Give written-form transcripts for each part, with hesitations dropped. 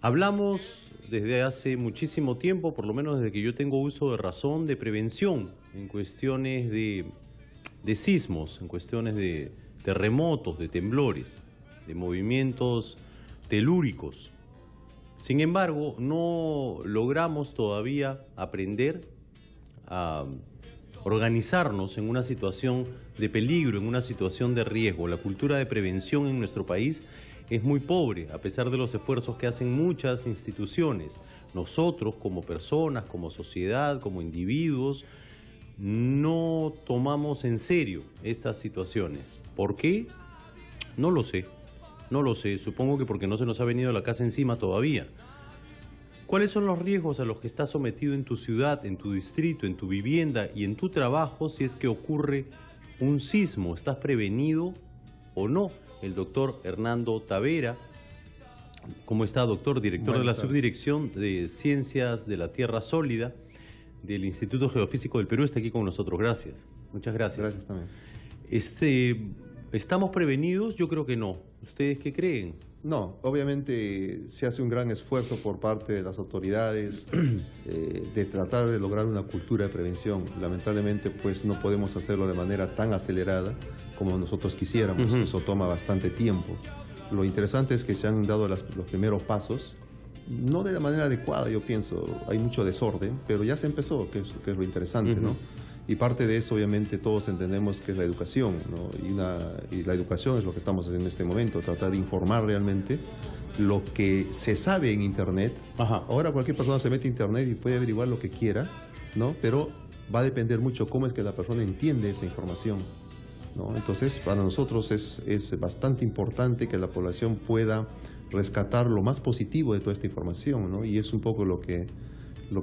Hablamos desde hace muchísimo tiempo, por lo menos desde que yo tengo uso de razón, de prevención en cuestiones de sismos, en cuestiones de terremotos, de temblores, de movimientos telúricos. Sin embargo, no logramos todavía aprender a organizarnos en una situación de peligro, en una situación de riesgo. La cultura de prevención en nuestro país es muy pobre, a pesar de los esfuerzos que hacen muchas instituciones. Nosotros, como personas, como sociedad, como individuos, no tomamos en serio estas situaciones. ¿Por qué? No lo sé, no lo sé. Supongo que porque no se nos ha venido la casa encima todavía. ¿Cuáles son los riesgos a los que estás sometido en tu ciudad, en tu distrito, en tu vivienda y en tu trabajo si es que ocurre un sismo? ¿Estás prevenido o no? El doctor Hernando Tavera, ¿cómo está, doctor? Director de la Subdirección de Ciencias de la Tierra Sólida del Instituto Geofísico del Perú, está aquí con nosotros. Gracias. Muchas gracias. Gracias también. ¿Estamos prevenidos? Yo creo que no. ¿Ustedes qué creen? No, obviamente se hace un gran esfuerzo por parte de las autoridades de tratar de lograr una cultura de prevención. Lamentablemente, pues no podemos hacerlo de manera tan acelerada como nosotros quisiéramos. Eso toma bastante tiempo. Lo interesante es que se han dado los primeros pasos, no de la manera adecuada, yo pienso. Hay mucho desorden, pero ya se empezó, que es lo interesante, ¿no? Y parte de eso, obviamente, todos entendemos que es la educación, ¿no? Y la educación es lo que estamos haciendo en este momento, tratar de informar realmente lo que se sabe en Internet. Ahora cualquier persona se mete a Internet y puede averiguar lo que quiera, ¿no? Pero va a depender mucho cómo es que la persona entiende esa información, ¿no? Entonces, para nosotros es bastante importante que la población pueda rescatar lo más positivo de toda esta información, ¿no? Y es un poco lo que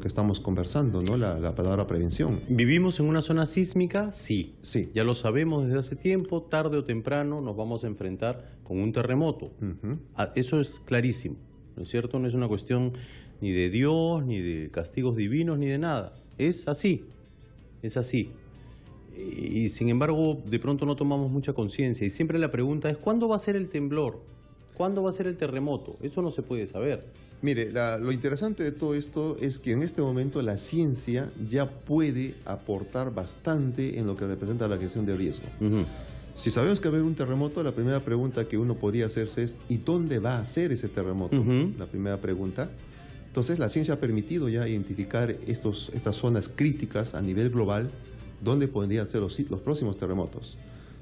estamos conversando, ¿no? La palabra prevención. ¿Vivimos en una zona sísmica? Sí. Sí. Ya lo sabemos desde hace tiempo, tarde o temprano nos vamos a enfrentar con un terremoto. Eso es clarísimo, ¿no es cierto? No es una cuestión ni de Dios, ni de castigos divinos, ni de nada. Es así, es así. Y sin embargo, de pronto no tomamos mucha conciencia. Y siempre la pregunta es, ¿cuándo va a ser el temblor? ¿Cuándo va a ser el terremoto? Eso no se puede saber. Mire, lo interesante de todo esto es que en este momento la ciencia ya puede aportar bastante en lo que representa la gestión de riesgo. Si sabemos que va a haber un terremoto, la primera pregunta que uno podría hacerse es ¿y dónde va a ser ese terremoto? La primera pregunta. Entonces la ciencia ha permitido ya identificar estas zonas críticas a nivel global donde podrían ser los próximos terremotos.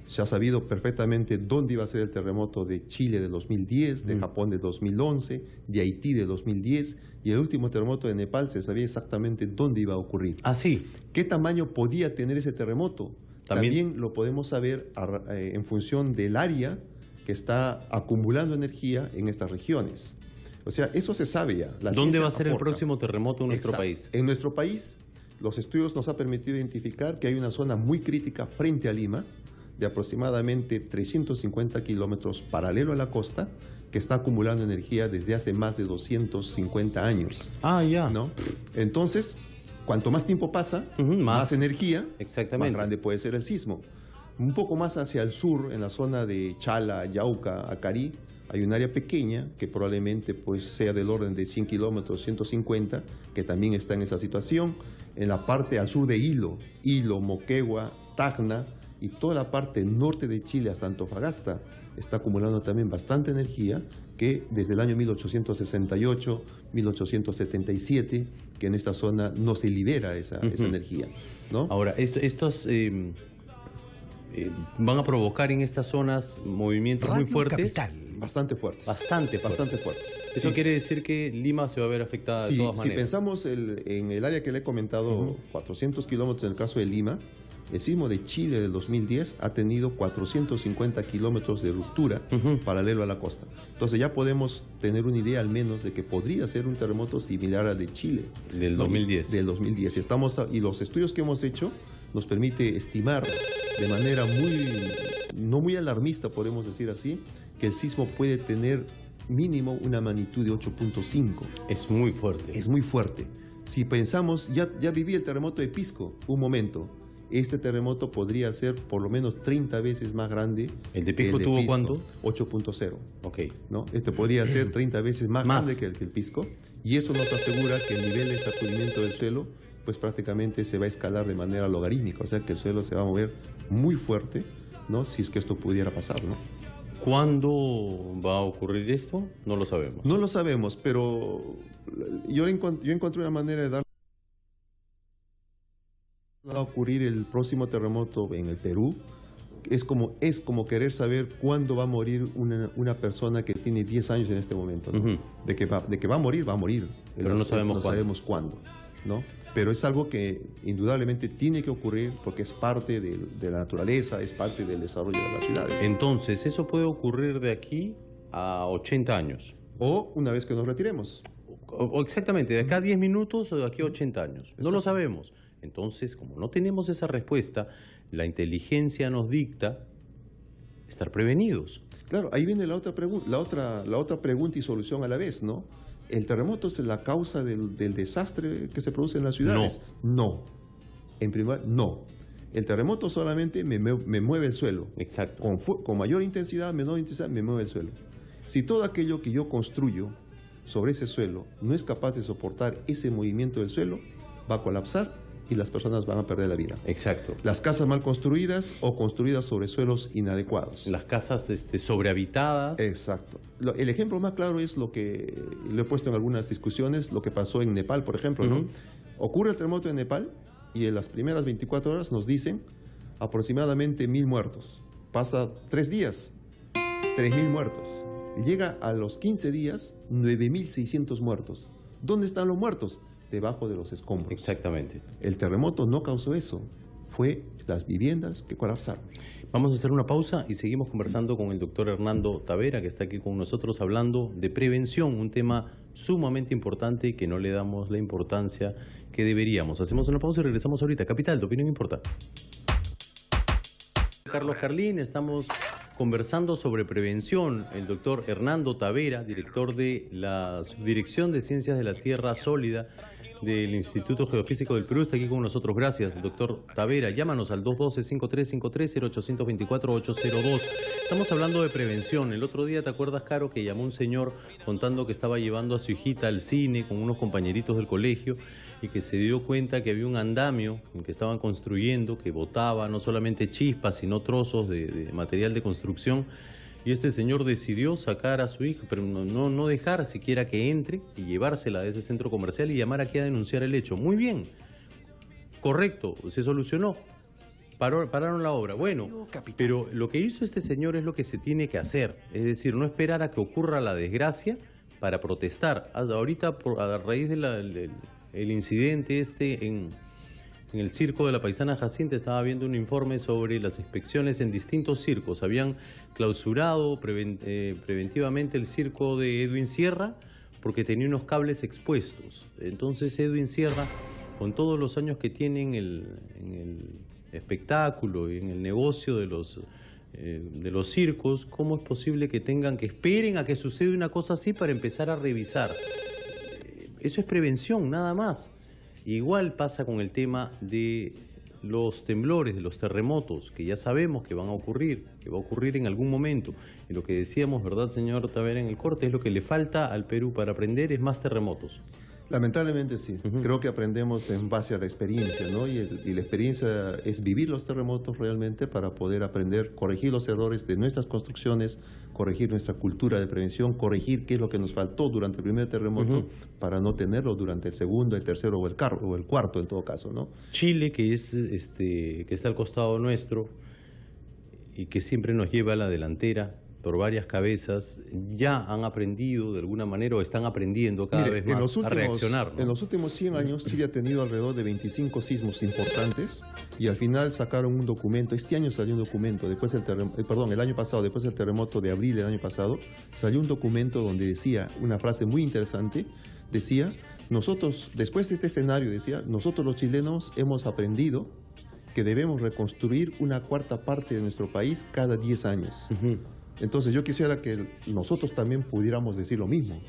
Se ha sabido perfectamente dónde iba a ser el terremoto de Chile de 2010, de Japón de 2011, de Haití de 2010, y el último terremoto de Nepal se sabía exactamente dónde iba a ocurrir. ¿Ah, sí? ¿Qué tamaño podía tener ese terremoto? También lo podemos saber en función del área que está acumulando energía en estas regiones. O sea, eso se sabe ya. ¿Dónde va a ser el próximo terremoto en nuestro país? En nuestro país, los estudios nos han permitido identificar que hay una zona muy crítica frente a Lima, de aproximadamente 350 kilómetros paralelo a la costa, que está acumulando energía desde hace más de 250 años. Ah, ya. ¿No? Entonces, cuanto más tiempo pasa, más energía, más grande puede ser el sismo. Un poco más hacia el sur, en la zona de Chala, Yauca, Acarí, hay un área pequeña que probablemente pues, sea del orden de 100 kilómetros, 150, que también está en esa situación. En la parte al sur de Hilo, Moquegua, Tacna, y toda la parte norte de Chile hasta Antofagasta está acumulando también bastante energía que desde el año 1868, 1877, que en esta zona no se libera esa energía, ¿no? Ahora, estos van a provocar en estas zonas movimientos muy fuertes. Capital. Bastante fuertes. Bastante fuertes. Eso quiere decir que Lima se va a ver afectada de todas maneras. Si pensamos en el área que le he comentado, 400 kilómetros en el caso de Lima, el sismo de Chile del 2010 ha tenido 450 kilómetros de ruptura paralelo a la costa. Entonces ya podemos tener una idea al menos de que podría ser un terremoto similar al de Chile. Del 2010. Del 2010. Y los estudios que hemos hecho nos permite estimar de manera no muy alarmista, podemos decir así, que el sismo puede tener mínimo una magnitud de 8.5. Es muy fuerte. Es muy fuerte. Si pensamos, ya viví el terremoto de Pisco un momento, este terremoto podría ser por lo menos 30 veces más grande. ¿El de Pisco tuvo cuánto? 8.0. Ok. ¿No? Este podría ser 30 veces más grande que el Pisco, y eso nos asegura que el nivel de sacudimiento del suelo pues prácticamente se va a escalar de manera logarítmica, o sea que el suelo se va a mover muy fuerte, ¿no? Si es que esto pudiera pasar, ¿no? ¿Cuándo va a ocurrir esto? No lo sabemos. No lo sabemos, pero yo encontré una manera de dar. Va a ocurrir el próximo terremoto en el Perú. Es como querer saber cuándo va a morir una persona que tiene 10 años en este momento, ¿no? De que va a morir, va a morir. Pero no sabemos cuándo, ¿no? Pero es algo que indudablemente tiene que ocurrir porque es parte de la naturaleza, es parte del desarrollo de las ciudades. Entonces, eso puede ocurrir de aquí a 80 años. O una vez que nos retiremos. O exactamente, de acá a 10 minutos o de aquí a 80 años. Exacto. No lo sabemos. Entonces, como no tenemos esa respuesta, la inteligencia nos dicta estar prevenidos. Claro, ahí viene la otra pregunta y solución a la vez, ¿no? ¿El terremoto es la causa del desastre que se produce en las ciudades? No. En primer lugar, no. El terremoto solamente me mueve el suelo. Exacto. Con mayor intensidad, menor intensidad, me mueve el suelo. Si todo aquello que yo construyo sobre ese suelo no es capaz de soportar ese movimiento del suelo, va a colapsar y las personas van a perder la vida. Exacto. Las casas mal construidas o construidas sobre suelos inadecuados. Las casas sobrehabitadas. Exacto. El ejemplo más claro es lo que lo he puesto en algunas discusiones, lo que pasó en Nepal, por ejemplo, ¿no? Ocurre el terremoto en Nepal y en las primeras 24 horas nos dicen aproximadamente 1.000 muertos. Pasa 3 días, 3.000 muertos. Llega a los 15 días, 9.600 muertos. ¿Dónde están los muertos? Debajo de los escombros. Exactamente. El terremoto no causó eso, fue las viviendas que colapsaron. Vamos a hacer una pausa y seguimos conversando con el doctor Hernando Tavera, que está aquí con nosotros hablando de prevención, un tema sumamente importante y que no le damos la importancia que deberíamos. Hacemos una pausa y regresamos ahorita. Capital, tu opinión importa. Carlos Carlín, estamos conversando sobre prevención. El doctor Hernando Tavera, director de la Subdirección de Ciencias de la Tierra Sólida del Instituto Geofísico del Perú, está aquí con nosotros. Gracias, doctor Tavera. Llámanos al 212-5353-0824-802. Estamos hablando de prevención. El otro día, ¿te acuerdas, Caro, que llamó un señor contando que estaba llevando a su hijita al cine con unos compañeritos del colegio y que se dio cuenta que había un andamio en que estaban construyendo, que botaba no solamente chispas, sino trozos de material de construcción? Y este señor decidió sacar a su hija, pero no dejar siquiera que entre y llevársela de ese centro comercial y llamar aquí a denunciar el hecho. Muy bien, correcto, se solucionó, pararon la obra. Bueno, pero lo que hizo este señor es lo que se tiene que hacer, es decir, no esperar a que ocurra la desgracia para protestar. Ahorita, a raíz del incidente en el circo de la paisana Jacinta, estaba viendo un informe sobre las inspecciones en distintos circos. Habían clausurado preventivamente el circo de Edwin Sierra porque tenía unos cables expuestos. Entonces Edwin Sierra, con todos los años que tiene en el espectáculo y en el negocio de los circos, ¿cómo es posible que tengan que esperen a que suceda una cosa así para empezar a revisar? Eso es prevención, nada más. Igual pasa con el tema de los temblores, de los terremotos, que ya sabemos que van a ocurrir, que va a ocurrir en algún momento. Y lo que decíamos, ¿verdad, señor Tavera, en el corte? Es lo que le falta al Perú para aprender, es más terremotos. Lamentablemente sí. Creo que aprendemos en base a la experiencia, ¿no? Y la experiencia es vivir los terremotos realmente para poder aprender, corregir los errores de nuestras construcciones, corregir nuestra cultura de prevención, corregir qué es lo que nos faltó durante el primer terremoto para no tenerlo durante el segundo, el tercero o el cuarto en todo caso, ¿no? Chile, que está al costado nuestro y que siempre nos lleva a la delantera por varias cabezas, ya han aprendido de alguna manera o están aprendiendo cada vez más a reaccionar, ¿no? En los últimos 100 años Chile ha tenido alrededor de 25 sismos importantes y al final sacaron un documento. Este año salió un documento, el año pasado, después del terremoto de abril del año pasado, salió un documento donde decía una frase muy interesante, decía, nosotros, después de este escenario, decía, nosotros los chilenos hemos aprendido que debemos reconstruir una cuarta parte de nuestro país cada 10 años. Entonces yo quisiera que nosotros también pudiéramos decir lo mismo.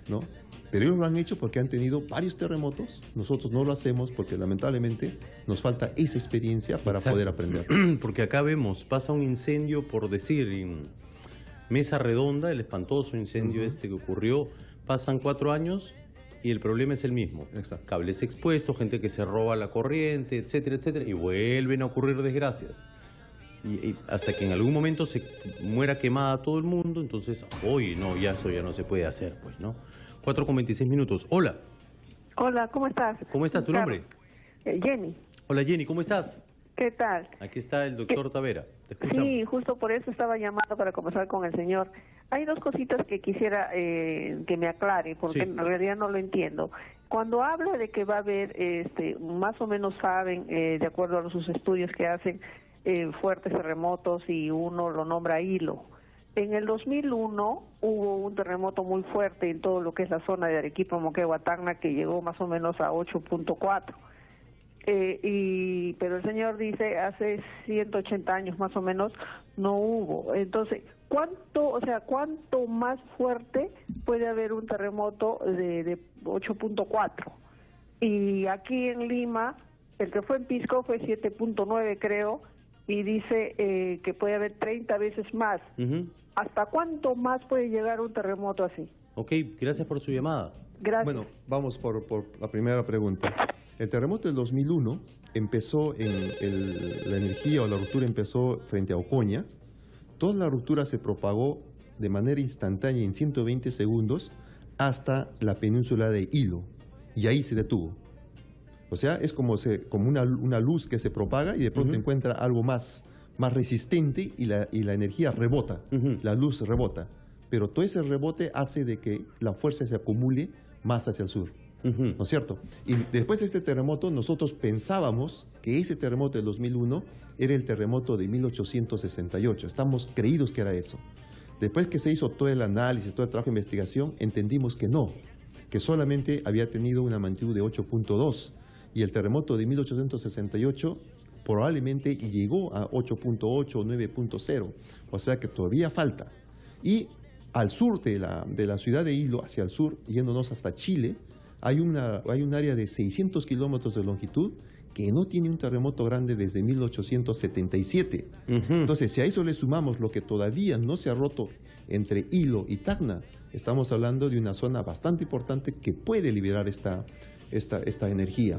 ¿no? Pero ellos lo han hecho porque han tenido varios terremotos. Nosotros no lo hacemos porque lamentablemente nos falta esa experiencia para poder aprender. Porque acá vemos, pasa un incendio, por decir, en Mesa Redonda, el espantoso incendio que ocurrió, pasan 4 años y el problema es el mismo. Exacto. Cables expuestos, gente que se roba la corriente, etcétera, etcétera, y vuelven a ocurrir desgracias. Y hasta que en algún momento se muera quemada todo el mundo, entonces, hoy no, ya eso ya no se puede hacer, pues, ¿no? 4:26. Hola. Hola, ¿cómo estás? ¿Cómo estás? ¿Tu nombre? Jenny. Hola, Jenny, ¿cómo estás? ¿Qué tal? Aquí está el doctor Tavera. Te escuchamos. Sí, justo por eso estaba llamando para conversar con el señor. Hay 2 cositas que quisiera que me aclare, porque en realidad no lo entiendo. Cuando habla de que va a haber, más o menos saben, de acuerdo a sus estudios que hacen, fuertes terremotos y uno lo nombra hilo. En el 2001 hubo un terremoto muy fuerte en todo lo que es la zona de Arequipa, Moquegua, Tacna, que llegó más o menos a 8.4. Pero el señor dice hace 180 años más o menos no hubo. Entonces, ¿cuánto más fuerte puede haber un terremoto de 8.4? Y aquí en Lima, el que fue en Pisco fue 7.9 creo, y dice que puede haber 30 veces más. ¿Hasta cuánto más puede llegar un terremoto así? Ok, gracias por su llamada. Gracias. Bueno, vamos por la primera pregunta. El terremoto del 2001 empezó la energía o la ruptura empezó frente a Ocoña. Toda la ruptura se propagó de manera instantánea en 120 segundos hasta la península de Hilo, y ahí se detuvo. O sea, es como una luz que se propaga y de pronto encuentra algo más resistente y la energía rebota, la luz rebota. Pero todo ese rebote hace de que la fuerza se acumule más hacia el sur, ¿no es cierto? Y después de este terremoto, nosotros pensábamos que ese terremoto del 2001 era el terremoto de 1868. Estamos creídos que era eso. Después que se hizo todo el análisis, todo el trabajo de investigación, entendimos que no, que solamente había tenido una magnitud de 8.2. Y el terremoto de 1868 probablemente llegó a 8.8 o 9.0, o sea que todavía falta. Y al sur de la ciudad de Hilo, hacia el sur, yéndonos hasta Chile, hay un área de 600 kilómetros de longitud que no tiene un terremoto grande desde 1877. Entonces, si a eso le sumamos lo que todavía no se ha roto entre Hilo y Tacna, estamos hablando de una zona bastante importante que puede liberar esta energía.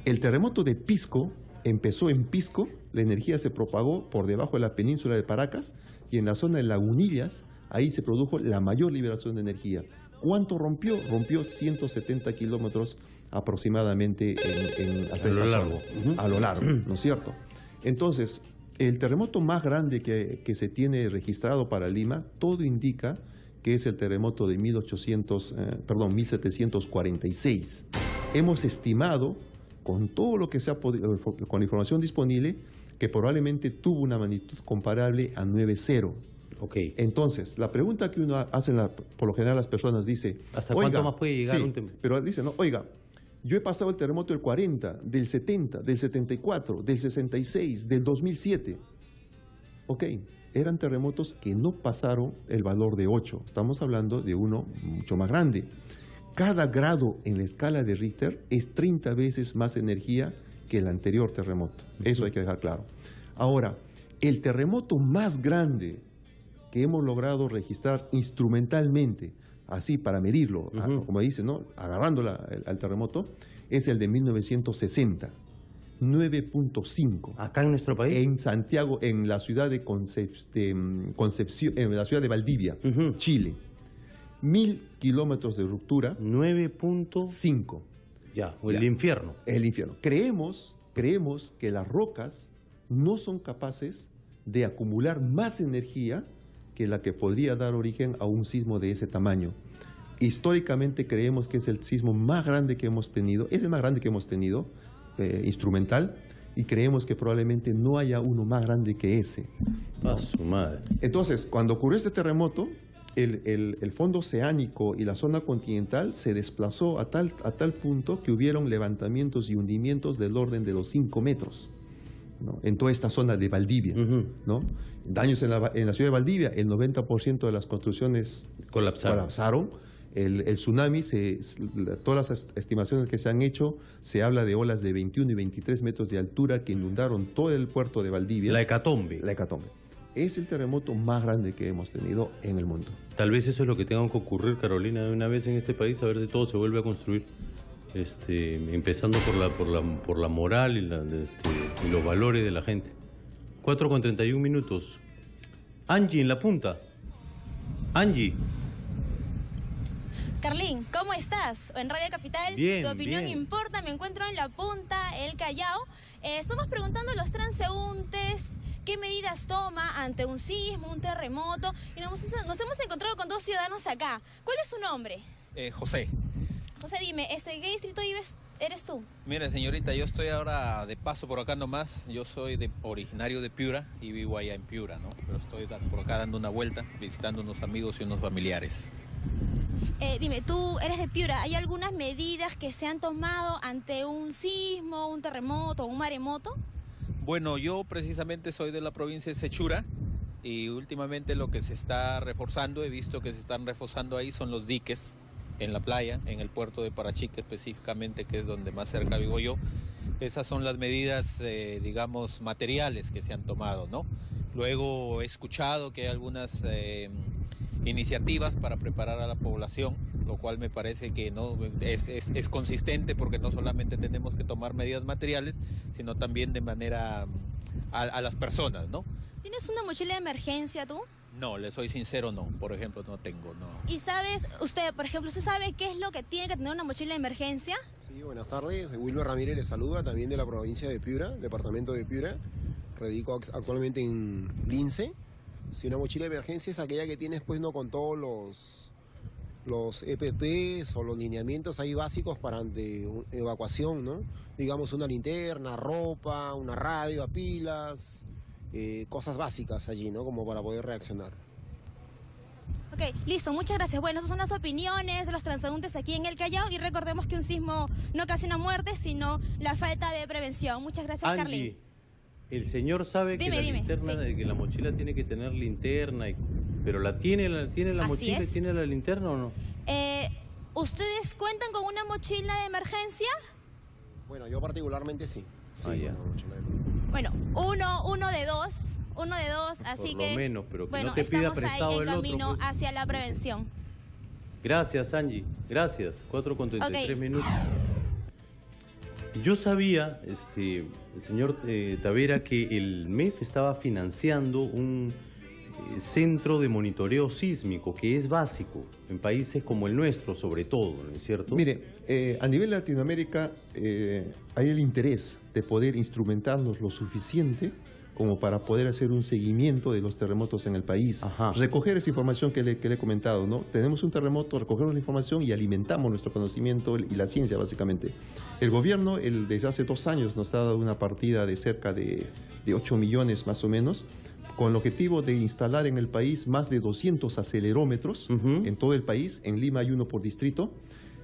El terremoto de Pisco empezó en Pisco, la energía se propagó por debajo de la península de Paracas y en la zona de Lagunillas, ahí se produjo la mayor liberación de energía. ¿Cuánto rompió? Rompió 170 kilómetros aproximadamente hasta esta zona, a lo largo, ¿no es cierto? Entonces, el terremoto más grande que se tiene registrado para Lima, todo indica que es el terremoto de 1746. Hemos estimado, con todo lo que se ha podido, con la información disponible, que probablemente tuvo una magnitud comparable a 9.0. Okay. Entonces, la pregunta que uno hace, por lo general las personas dice... ¿Hasta cuánto más puede llegar un terremoto? Pero dice, no, oiga, yo he pasado el terremoto del 40, del 70, del 74, del 66, del 2007. Ok, eran terremotos que no pasaron el valor de 8. Estamos hablando de uno mucho más grande. Cada grado en la escala de Richter es 30 veces más energía que el anterior terremoto. Eso hay que dejar claro. Ahora, el terremoto más grande que hemos logrado registrar instrumentalmente, así para medirlo, como dice, ¿no? Agarrando al terremoto, es el de 1960, 9.5. ¿Acá en nuestro país? En Santiago, en la ciudad de Concepción, en la ciudad de Valdivia, Chile. 1000 kilómetros de ruptura. 9.5. Ya, o el infierno. El infierno. Creemos que las rocas no son capaces de acumular más energía que la que podría dar origen a un sismo de ese tamaño. Históricamente creemos que es el sismo más grande que hemos tenido, es el más grande que hemos tenido, instrumental, y creemos que probablemente no haya uno más grande que ese. ¡A su madre! Entonces, cuando ocurrió este terremoto, el fondo oceánico y la zona continental se desplazó a tal punto que hubieron levantamientos y hundimientos del orden de los 5 metros, ¿no? En toda esta zona de Valdivia, ¿no? Daños en la ciudad de Valdivia, el 90% de las construcciones colapsaron. El tsunami, todas las estimaciones que se han hecho, se habla de olas de 21 y 23 metros de altura que inundaron todo el puerto de Valdivia. La hecatombe. La hecatombe. Es el terremoto más grande que hemos tenido en el mundo. Tal vez eso es lo que tenga que ocurrir, Carolina, de una vez en este país, a ver si todo se vuelve a construir. Empezando por la moral y los valores de la gente. 4:31. Angie, en la punta. Angie. Carlín, ¿cómo estás? En Radio Capital, Bien, tu opinión bien. importa. Me encuentro en la punta, el Callao. Estamos preguntando a los transeúntes qué medidas toma ante un sismo, un terremoto. Y nos hemos encontrado con dos ciudadanos acá. ¿Cuál es su nombre? José. José, dime, ¿qué distrito eres tú? Mire, señorita, yo estoy ahora de paso por acá nomás. Yo soy originario de Piura y vivo allá en Piura, ¿no? Pero estoy por acá dando una vuelta, visitando unos amigos y unos familiares. Dime, tú eres de Piura. ¿Hay algunas medidas que se han tomado ante un sismo, un terremoto, un maremoto? Bueno, yo precisamente soy de la provincia de Sechura y últimamente lo que se está reforzando, he visto que se están reforzando ahí, son los diques en la playa, en el puerto de Parachique específicamente, que es donde más cerca vivo yo. Esas son las medidas, digamos, materiales que se han tomado, ¿no? Luego he escuchado que hay algunas iniciativas para preparar a la población, lo cual me parece que no es consistente, porque no solamente tenemos que tomar medidas materiales, sino también de manera a las personas, ¿no? ¿Tienes una mochila de emergencia tú? No, le soy sincero, no. Por ejemplo, no tengo, no. ¿Y sabes, usted sabe qué es lo que tiene que tener una mochila de emergencia? Sí, buenas tardes. Wilmer Ramírez les saluda, también de la provincia de Piura, departamento de Piura. Radico actualmente en Lince. Si una mochila de emergencia es aquella que tienes, pues, no con todos los EPPs o los lineamientos ahí básicos para ante evacuación, ¿no? Digamos una linterna, ropa, una radio a pilas, cosas básicas allí, ¿no? Como para poder reaccionar. Ok, listo, muchas gracias. Bueno, esas son las opiniones de los transeúntes aquí en el Callao y recordemos que un sismo no ocasiona muerte, sino la falta de prevención. Muchas gracias, Angie, Carlín. el señor sabe que linterna, sí. Que la mochila tiene que tener linterna, pero ¿tiene la mochila y tiene la linterna o no? ¿Ustedes cuentan con una mochila de emergencia? Bueno, yo particularmente sí. Sí, ya. una mochila de emergencia. Bueno, uno de dos, así Por lo menos, pero que bueno, no te pida estamos prestado ahí en el otro, camino pues. hacia la prevención. Gracias, Angie. Gracias. 4:33. Ok. Yo sabía, el señor Tavera, que el MEF estaba financiando un centro de monitoreo sísmico, que es básico en países como el nuestro, sobre todo, ¿no es cierto? Mire, a nivel Latinoamérica hay el interés de poder instrumentarnos lo suficiente como para poder hacer un seguimiento de los terremotos en el país. Ajá. Recoger esa información que le he comentado, ¿no? Tenemos un terremoto, recogemos la información y alimentamos nuestro conocimiento y la ciencia, básicamente. El gobierno, desde hace 2 años, nos ha dado una partida de cerca de 8 millones más o menos, con el objetivo de instalar en el país más de 200 acelerómetros en todo el país. En Lima hay uno por distrito.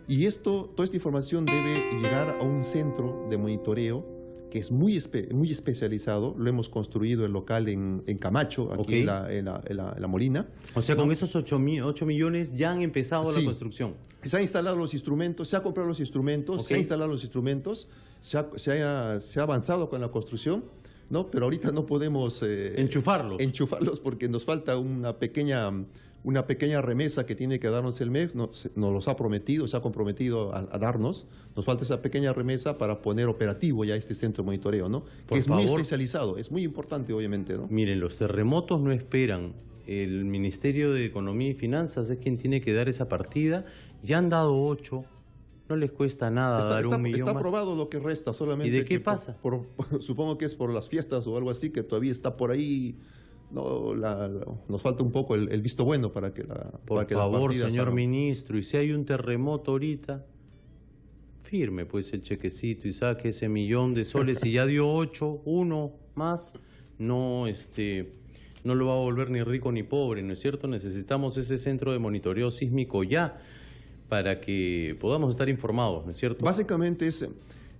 Y toda esta información debe llegar a un centro de monitoreo que es muy especializado. Lo hemos construido el local en Camacho, aquí en la Molina. O sea, con esos 8 millones ya han empezado la construcción. Se han instalado los instrumentos, se han comprado los instrumentos, se han instalado los instrumentos, se ha avanzado con la construcción, ¿no? Pero ahorita no podemos enchufarlos porque nos falta una pequeña remesa que tiene que darnos el MEF. Nos los ha prometido, se ha comprometido a darnos. Nos falta esa pequeña remesa para poner operativo ya este centro de monitoreo, ¿no? Que es muy especializado, es muy importante, obviamente, ¿no? Miren, los terremotos no esperan. El Ministerio de Economía y Finanzas es quien tiene que dar esa partida. Ya han dado 8. No les cuesta nada dar 1 millón Está más. aprobado lo que resta, solamente. ¿Y de qué pasa? Supongo que es por las fiestas o algo así, que todavía está por ahí. No, nos falta un poco el visto bueno para que la Por favor, señor ministro, y si hay un terremoto ahorita, firme pues el chequecito y saque ese 1 millón de soles. Y ya dio 8, 1 más, no lo va a volver ni rico ni pobre, ¿no es cierto? Necesitamos ese centro de monitoreo sísmico ya para que podamos estar informados, ¿no es cierto? Básicamente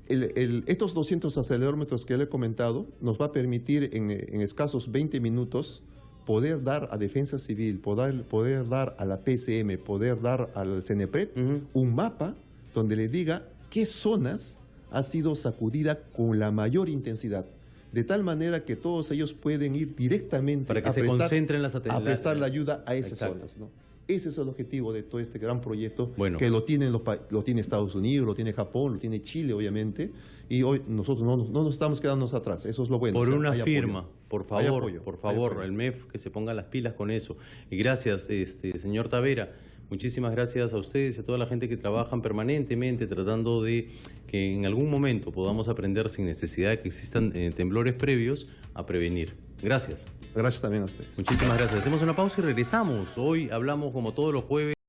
estos 200 acelerómetros que le he comentado nos va a permitir en escasos 20 minutos poder dar a Defensa Civil, poder dar a la PCM, poder dar al CENEPRED un mapa donde le diga qué zonas ha sido sacudida con la mayor intensidad, de tal manera que todos ellos pueden ir directamente para que se concentren a prestar la ayuda a esas Exacto. zonas, ¿no? Ese es el objetivo de todo este gran proyecto, Bueno. que lo tiene Estados Unidos, lo tiene Japón, lo tiene Chile, obviamente, y hoy nosotros no nos estamos quedando atrás, eso es lo bueno. Por o sea, una hay firma, apoyo. por Hay favor, apoyo, por hay favor, apoyo. el MEF que se ponga las pilas con eso. Y gracias, señor Tavera, muchísimas gracias a ustedes y a toda la gente que trabajan permanentemente tratando de que en algún momento podamos aprender sin necesidad de que existan temblores previos a prevenir. Gracias. Gracias también a ustedes. Muchísimas gracias. Hacemos una pausa y regresamos. Hoy hablamos como todos los jueves.